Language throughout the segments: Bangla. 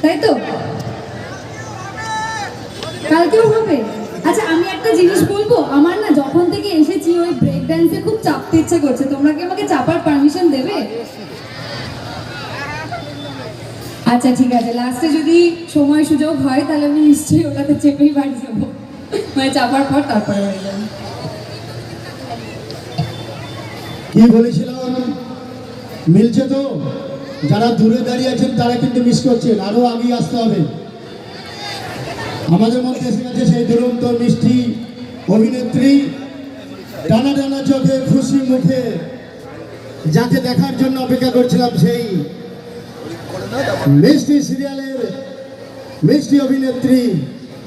তাই তো? কালকেও হবে? আচ্ছা আমি একটা জিনিস বলবো, আমার না যখন থেকে এসেছি ওই ব্রেক ডান্সে খুব চাপতে ইচ্ছে করছে, তোমরা কি আমাকে চাপার পারমিশন দেবে? আচ্ছা ঠিক আছে, লাস্টে যদি সময় সুযোগ হয় তাহলে আমি নিশ্চয়ই ওটাতে চেপেই বাড়ি যাবো, মানে চাপার পর তারপরে বাড়ি যাবো। কি বলেছিলাম মিলছে তো? যারা দূরে দাঁড়িয়ে আছেন তারা কিন্তু মিস করছেন, আরো আগে আসতে হবে। আমাদের মধ্যে এসে গেছে সেই দুরন্ত মিষ্টি অভিনেত্রী, টানা টানা চোখে খুশি মুখে, যাকে দেখার জন্য অপেক্ষা করছিলাম, সেই মিষ্টি সিরিয়ালের মিষ্টি অভিনেত্রী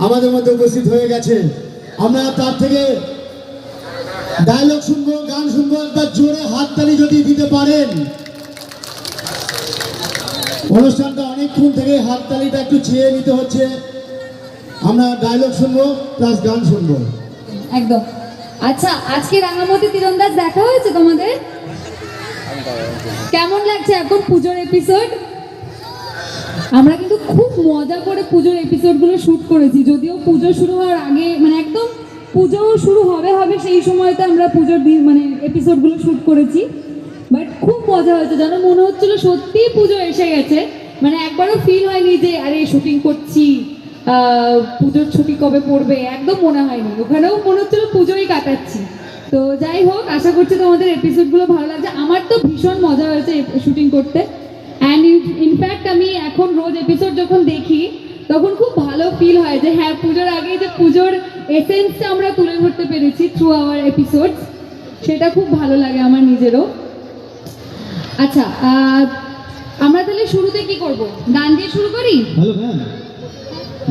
আমাদের মধ্যে উপস্থিত হয়ে গেছে। আমরা তার থেকে ডায়লগ শুনবো, গান শুনবো, একবার জোরে হাততালি যদি দিতে পারেন। অনুষ্ঠানটা অনেকক্ষণ থেকে হাততালিটা একটু চেয়ে নিতে হচ্ছে। আমরা ডায়লগ শুনবো প্লাস গান শুনবো। একদম। আচ্ছা আজকে রাঙামতি তীরন্দাজ দেখা হয়েছে তোমাদের? কেমন লাগছে এখন পুজোর এপিসোড? আমরা কিন্তু খুব মজা করে পুজোর এপিসোডগুলো শ্যুট করেছি, যদিও পুজো শুরু হওয়ার আগে, মানে একদম পুজো শুরু হবে সেই সময়তে আমরা পুজোর দিন মানে এপিসোডগুলো শ্যুট করেছি। বাট খুব মজা হয়েছে, যেন মনে হচ্ছিল সত্যিই পুজো এসে গেছে, মানে একবারও ফিল হয়নি যে আরে শুটিং করছি, পুজোর ছুটি কবে পড়বে, একদম মনে হয়নি। ওখানেও মনে হচ্ছিল পুজোই কাটাচ্ছি। তো যাই হোক, আশা করছি তোমাদের এপিসোডগুলো ভালো লাগছে। আমার তো ভীষণ মজা হয়েছে শুটিং করতে। অ্যান্ড ইনফ্যাক্ট আমি এখন রোজ এপিসোড যখন দেখি তখন খুব ভালো ফিল হয় যে হ্যাঁ, পুজোর আগে যে পুজোর এসেন্সটা আমরা তুলে ধরতে পেরেছি থ্রু আওয়ার এপিসোডস, সেটা খুব ভালো লাগে আমার নিজেরও। আচ্ছা আমরা তাহলে শুরুতে কি করব? গান দিয়ে শুরু করি? হ্যালো ম্যাম,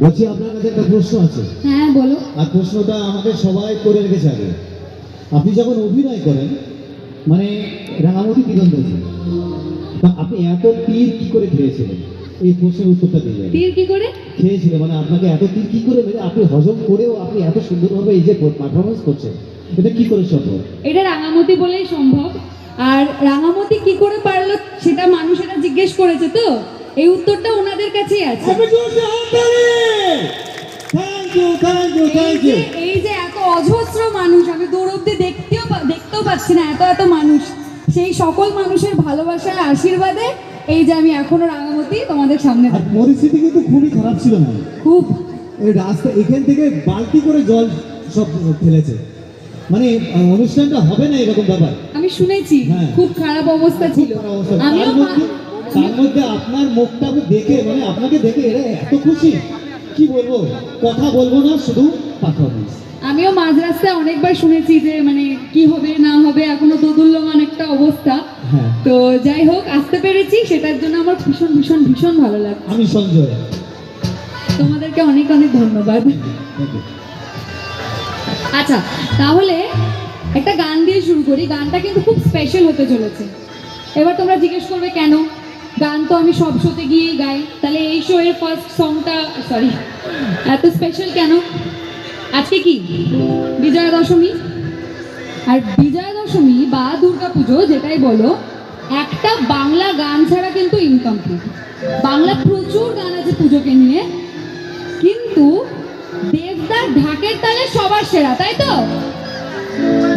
বলছি আপনার কাছে একটা প্রশ্ন আছে। হ্যাঁ বলো। আর প্রশ্নটা আমাকে সবাই করে রেখেছে আগে। আপনি যখন অভিনয় করেন, মানে রাঙামতি তীরন্দাজি, আপনি এত তীর কি করে খেয়েছিলেন? এই প্রশ্নের উত্তরটা দিলেন। তীর কি করে খেয়েছিল মানে আপনাকে এত তীর কি করে মেরে আপনি হজম করেও আপনি এত সুন্দরভাবে এই যে পারফরমেন্স করছেন, এটা কি করে সম্ভব? এটা রাঙামতি বলেই সম্ভব। আর রাঙামতি কি করে পারলো সেটা মানুষেরা জিজ্ঞেস করেছে, তো এই উত্তরটা ওনাদের কাছেই আছে। এই যে এত অজস্র মানুষ, আমি দূর অব্দি দেখতেও পাচ্ছি না, এত এত মানুষ, সেই সকল মানুষের ভালোবাসার আশীর্বাদে এই যে আমি এখনো রাঙামতি তোমাদের সামনে। পরিস্থিতি কিন্তু খুবই খারাপ ছিল না, খুব। এই রাস্তা এখান থেকে বালতি করে জল সব ফেলেছে, মানে অনুষ্ঠানটা হবে না এরকম ব্যাপার আমি শুনেছি। খুব খারাপ অবস্থা ছিল। তার মধ্যে আপনার মুখটা দেখে, মানে আপনাকে দেখে এরা এত খুশি, কি বলবো, কথা বলবো না, শুধু পারফরমেন্স। আমিও মাঝ রাস্তায় অনেকবার শুনেছি যে মানে কি হবে না হবে, এখনো দোদুল্যমান একটা অবস্থা। তো যাই হোক, আসতে পেরেছি, সেটার জন্য আমার ভীষণ ভীষণ ভীষণ ভালো লাগে। আমি সঞ্জয়, তোমাদেরকে অনেক অনেক ধন্যবাদ। আচ্ছা তাহলে একটা গান দিয়ে শুরু করি। গানটা কিন্তু খুব স্পেশাল হতে চলেছে। এবার তোমরা জিজ্ঞেস করবে কেন? গান তো আমি সব শোতে গিয়েই গাই, তাহলে এই শো এর ফার্স্ট সংটা এত স্পেশাল কেন? আজকে কি বিজয়া দশমী, আর বিজয়া দশমী বা দুর্গা পুজো যেটাই বলো, একটা বাংলা গান ছাড়া কিন্তু ইনকমপ্লিট। বাংলা প্রচুর গান আছে পুজোকে নিয়ে, কিন্তু দেবদার ঢাকের তালে সবার সেরা, তাই তো?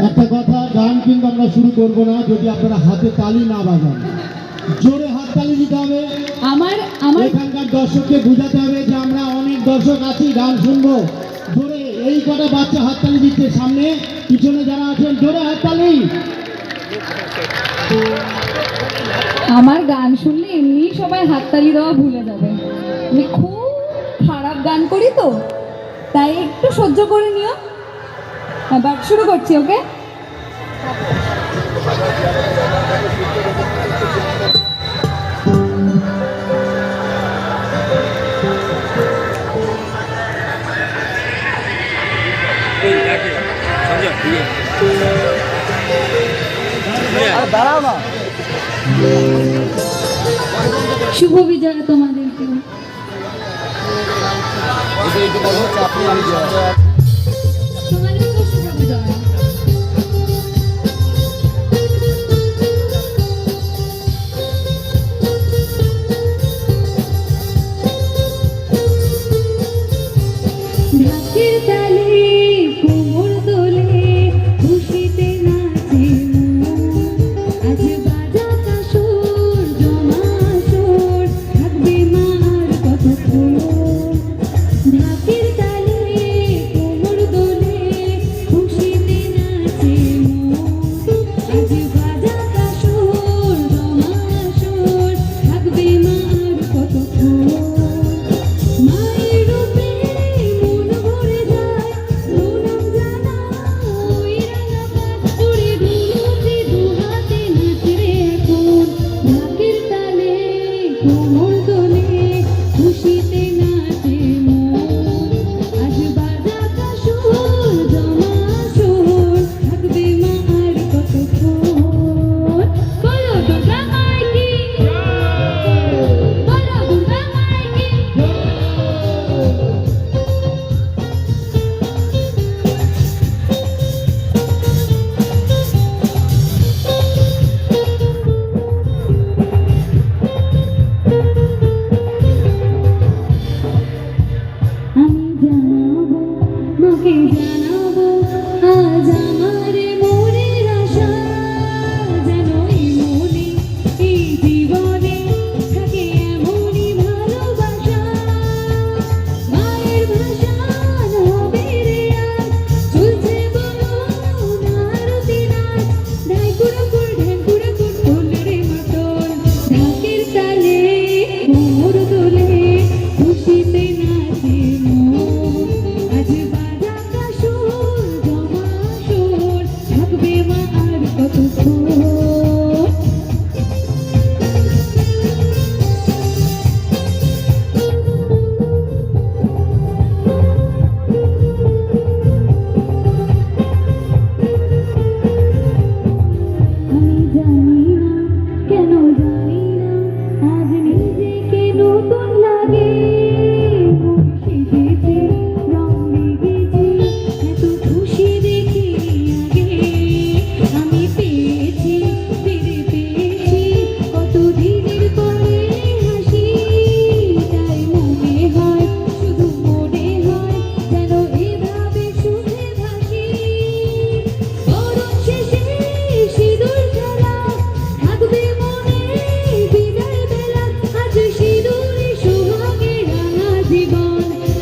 একটা কথা, গান কিন্তু আমরা শুরু করবো না যদি আপনারা হাতে তালি না বাজান। জোরে হাততালি দিতে হবে। আমার এখানকার দর্শককে বোঝাতে হবে যে আমরা অনেক দর্শক আছি, গান শুনবো। জোরে এই কটা বাচ্চা হাততালি দিচ্ছে, সামনে পিছনে যারা আছেন জোরে হাততালি। আমার গান শুনলে এমনি সবাই হাততালি দেওয়া ভুলে যাবে। আমি খুব খারাপ গান করি তো, তাই একটু সহ্য করে নিও। এবার শুরু করছি, ওকে? দাঁড়াও না। শুভ বিজয় তোমাদেরকে।